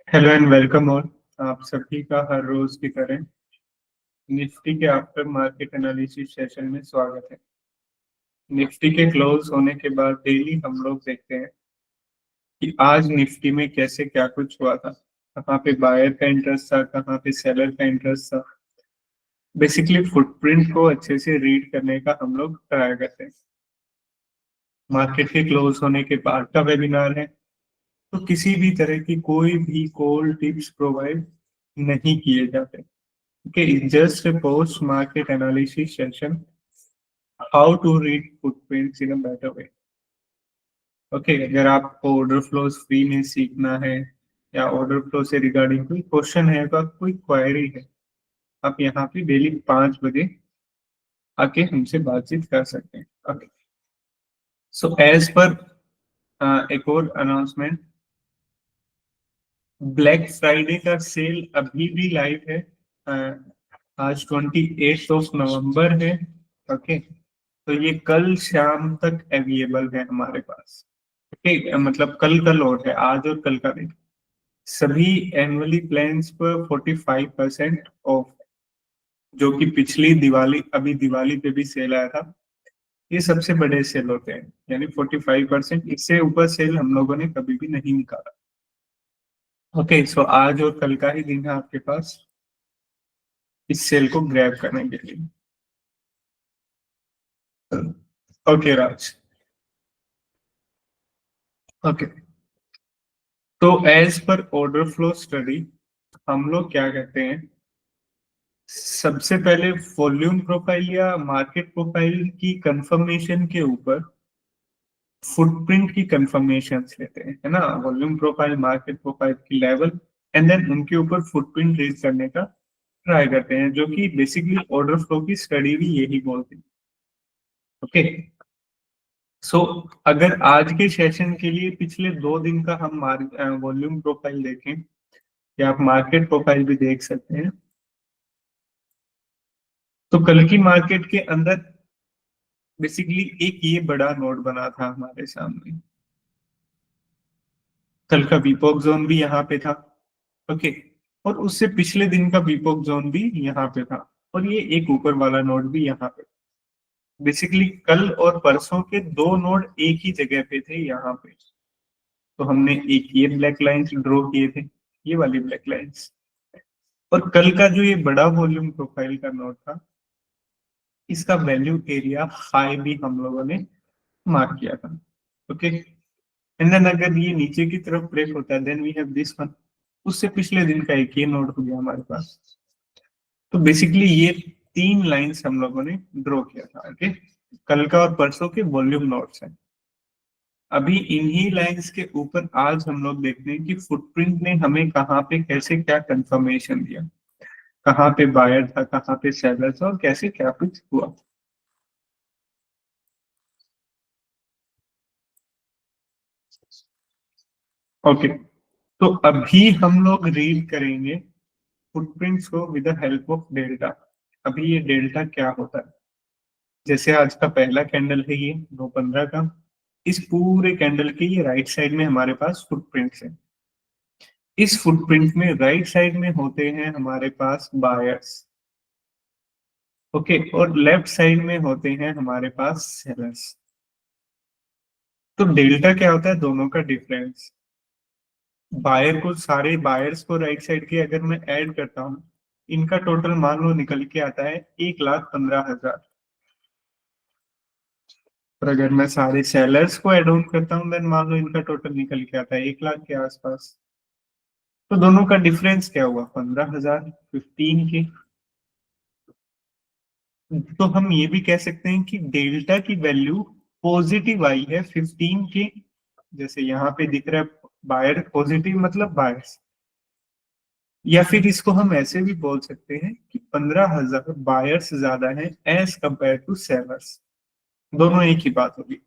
Hello and welcome all. आप सभी का हर रोज की तरह निफ्टी के आफ्टर मार्केट एनालिसिस सेशन में स्वागत है। निफ्टी के क्लोज होने के बाद डेली हम लोग देखते हैं कि आज निफ्टी में कैसे क्या कुछ हुआ था, कहाँ पे बायर का इंटरेस्ट था, कहाँ पे सेलर का इंटरेस्ट था। बेसिकली फुटप्रिंट को अच्छे से रीड करने का हम लोग ट्राई करते हैं। मार्केट के क्लोज होने के बाद का वेबिनार है, तो किसी भी तरह की कोई भी कॉल टिप्स प्रोवाइड नहीं किए जाते। Okay, it's just a post-market analysis session. How to read footprints in a better way. Okay, अगर आपको ऑर्डर फ्लोज फ्री में सीखना है या ऑर्डर फ्लो से रिगार्डिंग कोई क्वेश्चन है, तो आप कोई क्वेरी है, आप यहाँ पे डेली 5 बजे आके हमसे बातचीत कर सकते हैं। ओके, सो एज पर एक और अनाउंसमेंट, ब्लैक फ्राइडे का सेल अभी भी लाइव है। आज 28 नवंबर है। ओके, तो ये कल शाम तक अवेलेबल है हमारे पास। ठीक, मतलब कल और है, आज और कल का नहीं। सभी एनुअली प्लान्स पर 45% ऑफ, जो कि पिछली दिवाली, अभी दिवाली पे भी सेल आया था। ये सबसे बड़े सेल होते हैं, यानी 45%, इससे ऊपर सेल हम लोगों ने कभी भी नहीं निकाला। ओके, सो आज और कल का ही दिन है आपके पास इस सेल को ग्रैब करने के लिए। ओके राज। ओके, तो एज पर ऑर्डर फ्लो स्टडी हम लोग क्या कहते हैं, सबसे पहले वॉल्यूम प्रोफाइल या मार्केट प्रोफाइल की कंफर्मेशन के ऊपर फुटप्रिंट की कंफर्मेशन लेते हैं, है ना। वॉल्यूम प्रोफाइल, मार्केट प्रोफाइल की लेवल, एंड देन उनके ऊपर फुटप्रिंट रेज करने का ट्राई करते हैं, जो कि बेसिकली ऑर्डर फ्लो की स्टडी भी यही बोलती है। ओके, सो अगर आज के सेशन के लिए पिछले 2 दिन का हम वॉल्यूम प्रोफाइल देखें, या आप मार्केट प्रोफाइल भी देख सकते हैं, तो कल की मार्केट के अंदर बेसिकली एक ये बड़ा नोड बना था हमारे सामने। कल का बीपॉक जोन भी यहाँ पे था। ओके, और उससे पिछले दिन का बीपॉक जोन भी यहाँ पे था, और ये एक ऊपर वाला नोड भी यहाँ पे। बेसिकली कल और परसों के 2 नोड एक ही जगह पे थे यहाँ पे। तो हमने एक ये ब्लैक लाइंस ड्रॉ किए थे, ये वाली ब्लैक लाइंस, और कल का जो ये बड़ा वॉल्यूम प्रोफाइल का नोड था, इसका वैल्यू एरिया हाई भी हम लोगों ने मार्क किया था। ओके, एंड देन अगर ये नीचे की तरफ ब्रेक होता है, then we have this one. उससे पिछले दिन का एक ये नोड हो गया हमारे पास। तो बेसिकली ये 3 लाइंस हम लोगों ने ड्रॉ किया था। ओके, कल का और परसों के वॉल्यूम नोड्स हैं। अभी इन्हीं लाइंस के ऊपर आज हम लोग देखते हैं कि फुटप्रिंट ने हमें कहाँ पे कैसे क्या कंफर्मेशन दिया, कहाँ पे बायर था, कहाँ पे सेलर था, और कैसे क्या कुछ हुआ। ओके, तो अभी हम लोग रीड करेंगे फुटप्रिंट्स को with the help of delta. अभी ये डेल्टा क्या होता है, जैसे आज का पहला कैंडल है ये 2:15 का, इस पूरे कैंडल के ये राइट साइड में हमारे पास फुटप्रिंट्स है। इस फुटप्रिंट में राइट साइड में होते हैं हमारे पास बायर्स। ओके, और लेफ्ट साइड में होते हैं हमारे पास सेलर्स। तो डेल्टा क्या होता है, दोनों का डिफरेंस। बायर को, सारे बायर्स को राइट साइड के अगर मैं ऐड करता हूँ, इनका टोटल मान लो निकल के आता है 1,15,000। और अगर मैं सारे सेलर्स को ऐड ऑन करता हूँ, देन मान लो इनका टोटल निकल के आता है 1 लाख के आसपास। तो दोनों का डिफरेंस क्या हुआ, 15,000, 15 के। तो हम ये भी कह सकते हैं कि डेल्टा की वैल्यू पॉजिटिव आई है 15 के। जैसे यहाँ पे दिख रहा है बायर पॉजिटिव, मतलब बायर्स। या फिर इसको हम ऐसे भी बोल सकते हैं कि 15,000 बायर्स ज्यादा है एज कंपेयर टू सेलर्स। दोनों एक ही बात होगी।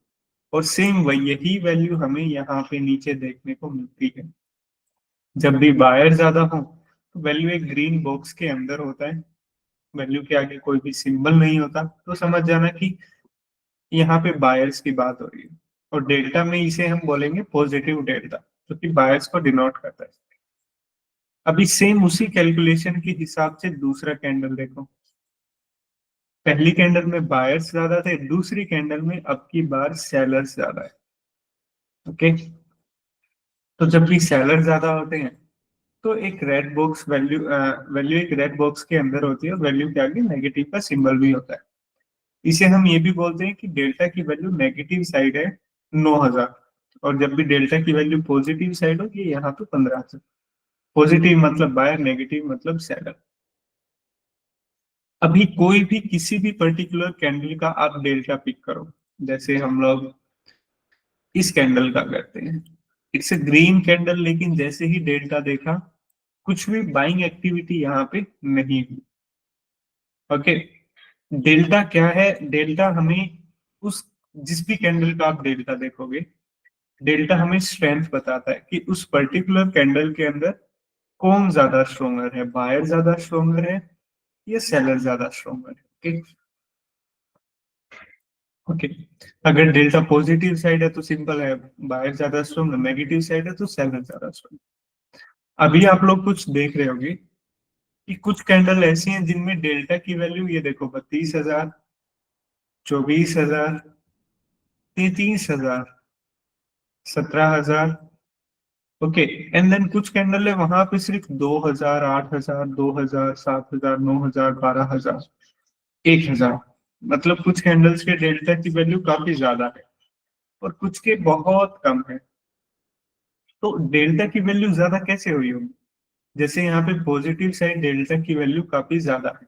और सेम वही यही वैल्यू हमें यहाँ पे नीचे देखने को मिलती है। जब भी बायर ज्यादा हो, तो वैल्यू एक ग्रीन बॉक्स के अंदर होता है, वैल्यू के आगे कोई भी सिंबल नहीं होता, तो समझ जाना कि यहाँ पे बायर्स की बात हो रही है। और डेल्टा में इसे हम बोलेंगे पॉजिटिव डेल्टा, जो कि बायर्स को डिनोट करता है। अभी सेम उसी कैलकुलेशन के हिसाब से दूसरा कैंडल देखो। पहली कैंडल में बायर्स ज्यादा थे, दूसरी कैंडल में अब की बार सेलर्स ज्यादा है। ओके, तो जब भी सेलर ज्यादा होते हैं तो एक रेड बॉक्स वैल्यू वैल्यू एक रेड बॉक्स के अंदर होती है, और वैल्यू के आगे नेगेटिव का सिंबल भी होता है। इसे हम ये भी बोलते हैं कि डेल्टा की वैल्यू नेगेटिव साइड है 9,000, और जब भी डेल्टा की वैल्यू पॉजिटिव साइड होगी यहाँ पे 15,000। पॉजिटिव मतलब बायर, नेगेटिव मतलब सेलर। अभी कोई भी किसी भी पर्टिकुलर कैंडल का आप डेल्टा पिक करो, जैसे हम लोग इस कैंडल का करते हैं। इट्स अ ग्रीन कैंडल, लेकिन जैसे ही डेल्टा देखा कुछ भी बाइंग एक्टिविटी यहाँ पे नहीं हुई। ओके, डेल्टा क्या है? डेल्टा हमें उस जिस भी कैंडल का आप डेल्टा देखोगे, डेल्टा हमें स्ट्रेंथ बताता है कि उस पर्टिकुलर कैंडल के अंदर कौन ज्यादा स्ट्रोंगर है, बायर ज्यादा स्ट्रोंगर है या सेलर ज्यादा स्ट्रोंगर है। ओके, ओके, अगर डेल्टा पॉजिटिव साइड है तो सिंपल है, बायर ज्यादा स्ट्रोंग, नेगेटिव साइड है तो सेलर ज्यादा स्ट्रोंग। अभी आप लोग कुछ देख रहे होगे कि कुछ कैंडल ऐसी हैं जिनमें डेल्टा की वैल्यू ये देखो 32,000, 24,000, 33,000, 17,000। ओके, एंड देन कुछ कैंडल है वहां पे सिर्फ 2,000, 8,000, 2,000, 7,000, 9,000, 12,000, 1,000। मतलब कुछ कैंडल्स के डेल्टा की वैल्यू काफी ज्यादा है और कुछ के बहुत कम है। तो डेल्टा की वैल्यू ज्यादा कैसे हुई होगी? जैसे यहाँ पे पॉजिटिव साइड डेल्टा की वैल्यू काफी ज्यादा है,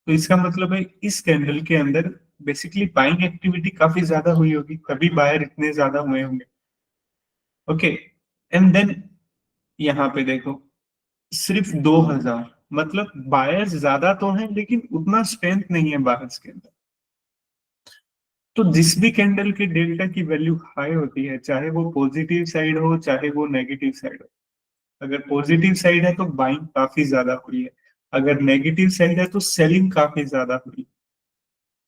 तो इसका मतलब है इस कैंडल के अंदर बेसिकली बाइंग एक्टिविटी काफी ज्यादा हुई होगी, तभी बायर इतने ज्यादा हुए होंगे। ओके, एंड देन यहाँ पे देखो सिर्फ 2,000, मतलब बायर्स ज्यादा तो हैं लेकिन उतना स्ट्रेंथ नहीं है बायर्स के अंदर। तो जिस भी कैंडल के डेल्टा की वैल्यू हाई होती है, चाहे वो पॉजिटिव साइड हो चाहे वो नेगेटिव साइड हो, अगर पॉजिटिव साइड है तो बाइंग काफी ज्यादा हुई है, अगर नेगेटिव साइड है तो सेलिंग काफी ज्यादा हुई।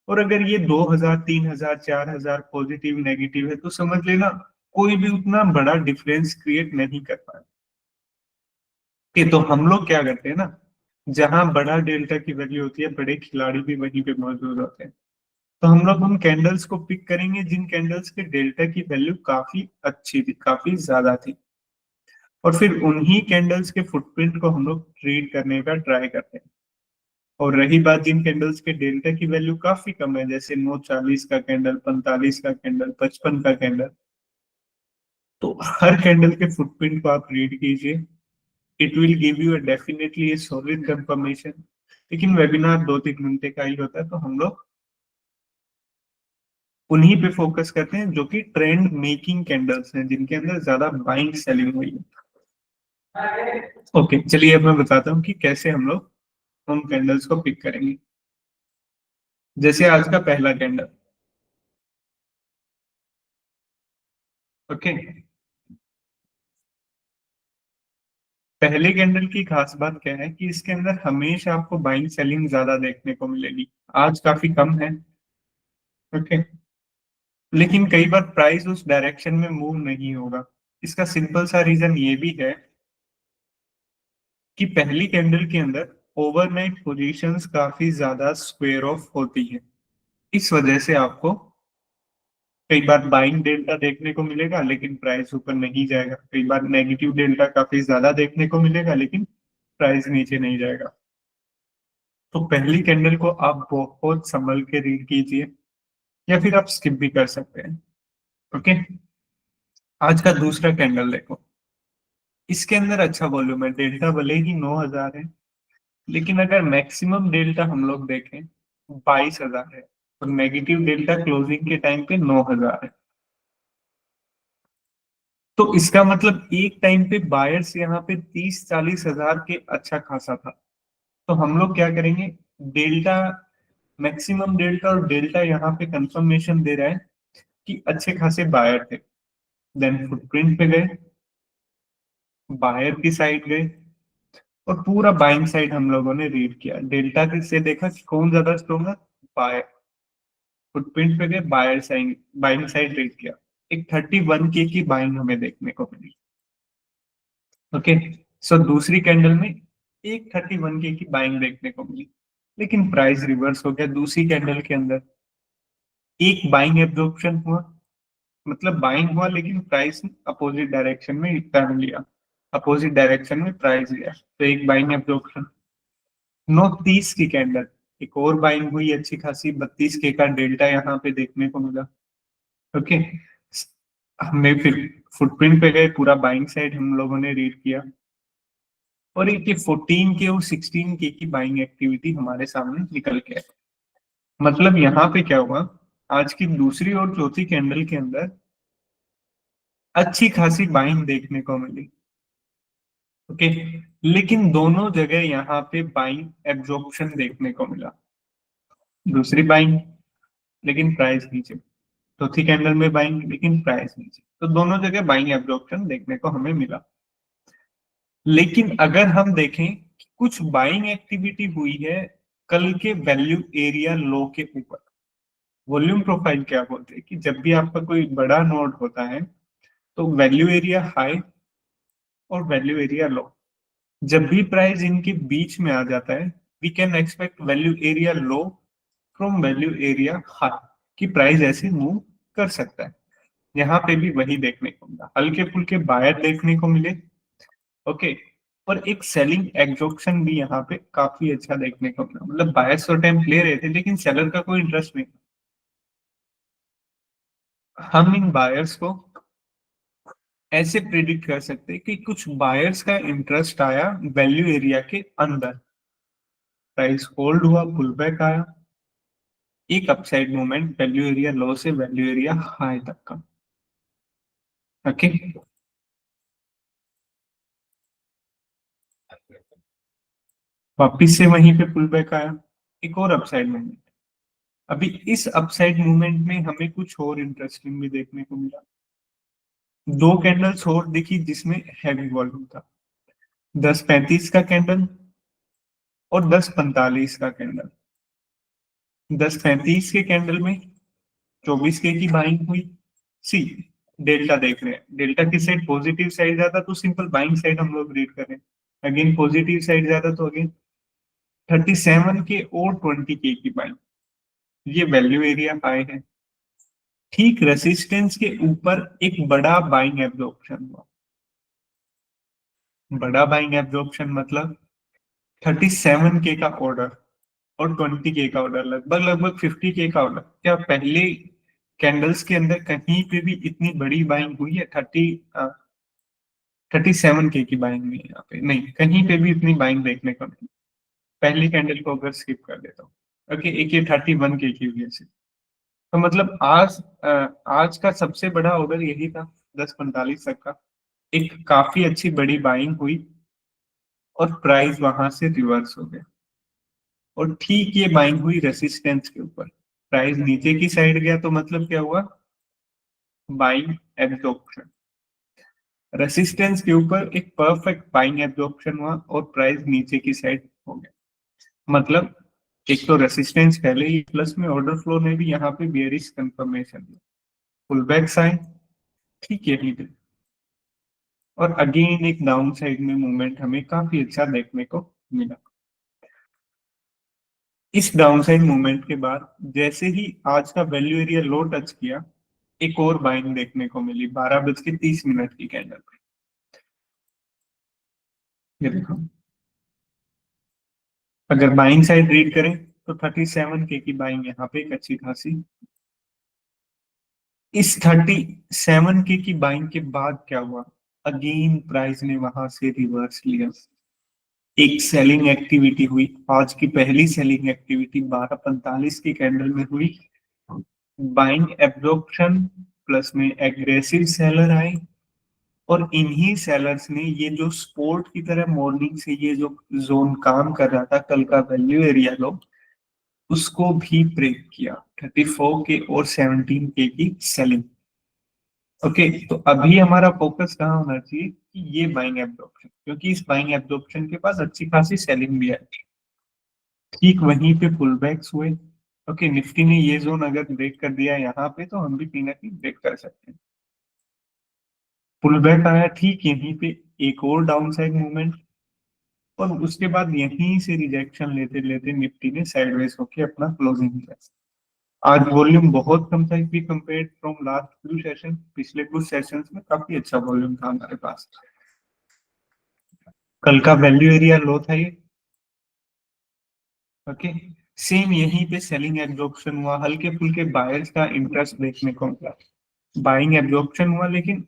और अगर ये 2,000, 3,000, 4,000 पॉजिटिव नेगेटिव है तो समझ लेना कोई भी उतना बड़ा डिफरेंस क्रिएट नहीं कर पाए। कि तो हम लोग क्या करते हैं ना, जहां बड़ा डेल्टा की वैल्यू होती है बड़े खिलाड़ी भी वहीं पे मौजूद होते हैं, तो हम लोग उन कैंडल्स को पिक करेंगे जिन कैंडल्स के डेल्टा की वैल्यू काफी अच्छी थी, काफी ज्यादा थी, और फिर उन्हीं कैंडल्स के फुटप्रिंट को हम लोग रीड करने का ट्राई करते हैं। और रही बात जिन कैंडल्स के डेल्टा की वैल्यू काफी कम है, जैसे 9:40 का कैंडल, 45 का कैंडल, 55 का कैंडल, तो हर कैंडल के फुटप्रिंट को आप रीड कीजिए। It will give you definitely solid confirmation. लेकिन वेबिनार 2-3 घंटे का ही होता है, तो हम लोग उन्हीं पे फोकस करते हैं जो कि ट्रेंड मेकिंग कैंडल्स हैं, जिनके अंदर ज्यादा बाइंग सेलिंग हुई है। ओके, चलिए अब मैं बताता हूँ कि कैसे हम लोग उन कैंडल्स को पिक करेंगे। जैसे आज का पहला कैंडल। ओके, पहले कैंडल की खास बात क्या है कि इसके अंदर हमेशा आपको बाइंग सेलिंग ज्यादा देखने को मिलेगी। आज काफी कम है। ओके, लेकिन कई बार प्राइस उस डायरेक्शन में मूव नहीं होगा। इसका सिंपल सा रीजन ये भी है कि पहली कैंडल के अंदर ओवरनाइट पोजीशंस काफी ज्यादा स्क्वेयर ऑफ होती हैं। इस वजह से आपको कई बार बाइंग डेल्टा देखने को मिलेगा लेकिन प्राइस ऊपर नहीं जाएगा, कई बार नेगेटिव डेल्टा काफी ज्यादा देखने को मिलेगा लेकिन प्राइस नीचे नहीं जाएगा। तो पहली कैंडल को आप बहुत संभल के रीड कीजिए, या फिर आप स्किप भी कर सकते हैं। ओके, आज का दूसरा कैंडल देखो। इसके अंदर अच्छा वॉल्यूम है, डेल्टा भले ही 9,000 है, लेकिन अगर मैक्सिमम डेल्टा हम लोग देखें 22,000 है, और नेगेटिव डेल्टा क्लोजिंग के टाइम पे 9,000 है। तो इसका मतलब एक टाइम पे बायर्स यहाँ पे 30-40 हजार के अच्छा खासा था। तो हम लोग क्या करेंगे, डेल्टा, मैक्सिमम डेल्टा और डेल्टा यहाँ पे कंफर्मेशन दे रहा है कि अच्छे खासे बायर थे। देन फुटप्रिंट पे गए, बायर की साइड गए, और पूरा बाइंग साइड हम लोगों ने रीड किया। डेल्टा से देखा कि कौन ज्यादा स्ट्रोंग है, बायर। फुटप्रिंट पे गए, buyer side, buying side read किया। एक 31K की बाइंग हमें देखने को मिली। ओके, सो दूसरी कैंडल में एक 31K की बाइंग देखने को मिली, लेकिन प्राइस रिवर्स हो गया दूसरी कैंडल के अंदर। एक बाइंग एब्जॉर्प्शन हुआ, मतलब बाइंग हुआ लेकिन प्राइस अपोजिट डायरेक्शन में टर्न लिया, अपोजिट डायरेक्शन में प्राइस लिया, तो एक बाइंग एब्जॉर्प्शन। 9:30 की कैंडल, एक और बाइंग हुई अच्छी खासी, 32K का डेल्टा यहाँ पे देखने को मिला। ओके, हमने फिर फुटप्रिंट पे गए, पूरा बाइंग साइड हम लोगों ने रीड किया, और एक ये 14K और 16K की बाइंग एक्टिविटी हमारे सामने निकल के आई। मतलब यहाँ पे क्या हुआ, आज की दूसरी और चौथी कैंडल के अंदर अच्छी खासी बाइंग देखने को मिली। ओके, लेकिन दोनों जगह यहाँ पे बाइंग एब्जॉर्प्शन देखने को मिला। दूसरी बाइंग, लेकिन प्राइस नीचे। चौथी कैंडल में बाइंग, लेकिन प्राइस नीचे। तो दोनों जगह बाइंग एब्जॉर्प्शन देखने को हमें मिला। लेकिन अगर हम देखें कि कुछ बाइंग एक्टिविटी हुई है कल के वैल्यू एरिया लो के ऊपर। वॉल्यूम प्रोफाइल क्या बोलते हैं कि जब भी आपका कोई बड़ा नोड होता है तो वैल्यू एरिया हाई और वैल्यू एरिया लो, जब भी प्राइस इनके बीच में आ जाता है we can expect value area low from value area high, कि प्राइस ऐसे मूव कर सकता है। यहाँ पे भी वही देखने को मिला, हल्के फुल्के बायर देखने को मिले। ओके, और एक सेलिंग एग्जॉर्प्शन भी यहाँ पे काफी अच्छा देखने को मिला, मतलब बायर्स तो टाइम ले रहे थे लेकिन सेलर का कोई इंटरेस्ट नहीं। हम इन बायर्स को ऐसे प्रिडिक्ट कर सकते हैं कि कुछ बायर्स का इंटरेस्ट आया वैल्यू एरिया के अंदर, प्राइस होल्ड हुआ, पुल बैक आया, एक अपसाइड मूवमेंट वैल्यू एरिया लो से वैल्यू एरिया हाई तक का। ओके, वापिस से वहीं पे पुल बैक आया, एक और अपसाइड मूवमेंट। अभी इस अपसाइड मूवमेंट में हमें कुछ और इंटरेस्टिंग भी देखने को मिला। दो कैंडल्स और दिखी जिसमें हैवी वॉल्यूम था, 10:35 का कैंडल और 10:45 का कैंडल। 10:35 के कैंडल में 24K की बाइंग हुई। सी, डेल्टा देख रहे हैं, डेल्टा की साइड पॉजिटिव साइड ज्यादा तो सिंपल बाइंग साइड हम लोग रीड करें, अगेन पॉजिटिव साइड ज्यादा तो अगेन 37K और 20K की बाइंग, ये वैल्यू एरिया हाई है। ठीक रेसिस्टेंस के ऊपर एक बड़ा बाइंग एब्जॉर्प्शन हुआ। बड़ा बाइंग एब्जॉर्प्शन मतलब 37K का ऑर्डर और 20K का ऑर्डर, लगभग लगभग 50K का ऑर्डर। क्या पहले कैंडल्स के अंदर कहीं पे भी इतनी बड़ी बाइंग हुई है? 37K की बाइंग नहीं, यहाँ पे नहीं, कहीं पे भी इतनी बाइंग देखने को नहीं। पहली कैंडल को अगर स्किप कर देता हूँ, ओके, एक ये 31K की हुई है। तो मतलब आज का सबसे बड़ा ऑर्डर यही था, 10:45 तक का। एक काफी अच्छी बड़ी बाइंग हुई और प्राइस वहां से रिवर्स हो गया, और ठीक ये बाइंग हुई रेसिस्टेंस के ऊपर, प्राइस नीचे की साइड गया, तो मतलब क्या हुआ, बाइंग एब्जॉर्प्शन। रेसिस्टेंस के ऊपर एक परफेक्ट बाइंग एब्जॉर्प्शन हुआ और प्राइस नीचे की साइड हो गया। मतलब एक तो रेसिस्टेंस पहले ही प्लस में, ऑर्डर फ्लो ने भी यहाँ पे बेयरिश कंफर्मेशन दिया, पुल बैक साइन ठीक यही थे, और अगेन एक डाउन साइड में मूवमेंट हमें काफी अच्छा देखने को मिला। इस डाउन साइड मूवमेंट के बाद जैसे ही आज का वैल्यू एरिया लो टच किया, एक और बाइंग देखने को मिली 12:30 की कैंडल पे। ये देखो, अगर बाइंग साइड रीड करें तो 37K की बाइंग यहाँ पे एक अच्छी खासी। इस 37K की बाइंग के बाद क्या हुआ, अगेन प्राइस ने वहां से रिवर्स लिया, एक सेलिंग एक्टिविटी हुई। आज की पहली सेलिंग एक्टिविटी 12:45 की कैंडल में हुई, बाइंग एब्जॉर्प्शन प्लस में एग्रेसिव सेलर आए, और इन्हीं सेलर्स ने ये जो स्पोर्ट की तरह मॉर्निंग से ये जो जोन काम कर रहा था कल का वैल्यू एरिया लो, उसको भी ब्रेक किया, 34K और 17K की सेलिंग। ओके, तो अभी हमारा फोकस कहाँ होना चाहिए कि ये बाइंग एब्जॉर्प्शन, क्योंकि इस बाइंग एब्जॉर्प्शन के पास अच्छी खासी सेलिंग भी है। ठीक वहीं पे पुल बैक्स हुए। ओके, निफ्टी ने ये जोन अगर ब्रेक कर दिया यहाँ पे तो हम भी कहीं ना कहीं ब्रेक कर सकते हैं। पुल बैक आया ठीक यहीं पे, एक और डाउन साइड मूवमेंट, और उसके बाद यहीं से रिजेक्शन लेते लेते निफ्टी ने साइडवेज होके अपना क्लोजिंग किया। आज वॉल्यूम बहुत कम था, if we compare from last few session, पिछले कुछ सेशंस में काफी अच्छा वॉल्यूम था हमारे पास। कल का वैल्यू एरिया लो था ये, ओके। सेम यहीं पे सेलिंग एब्जॉर्प्शन हुआ, हल्के फुल्के बायर्स का इंटरेस्ट देखने को मिला, बाइंग एब्जॉर्प्शन हुआ, लेकिन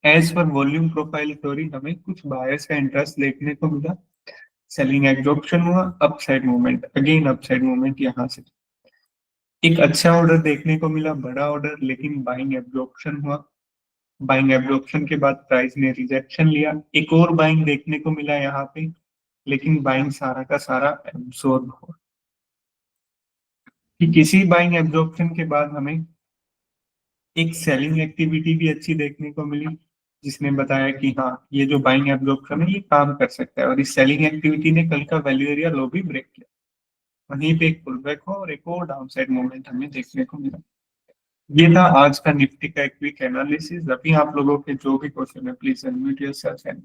as per volume profile theory हमें कुछ बायर्स का इंटरेस्ट देखने को मिला, सेलिंग एब्जॉर्प्शन हुआ, upside movement, again upside movement यहां से एक अच्छा ऑर्डर देखने को मिला, बड़ा ऑर्डर, लेकिन बाइंग एब्जॉर्प्शन हुआ। बाइंग एब्जॉर्प्शन के बाद प्राइस ने रिजेक्शन लिया, एक और बाइंग देखने को मिला यहाँ पे, लेकिन बाइंग सारा का सारा एब्सॉर्ब हुआ। कि किसी बाइंग एब्जॉर्प्शन के बाद हमें एक सेलिंग एक्टिविटी भी अच्छी देखने को मिली, जिसने बताया कि हाँ ये जो बाइंग एब्जॉर्प्शन है ये काम कर सकता है, और इस सेलिंग एक्टिविटी ने कल का वैल्यू एरिया लो भी ब्रेक किया। वहीं पे एक पुल बैक हो और एक और डाउन साइड मूवमेंट हमें देखने को मिला। ये था आज का निफ्टी का एक क्विक एनालिसिस। अभी आप लोगों के जो भी क्वेश्चन है प्लीज अनम्यूट योरसेल्फ एंड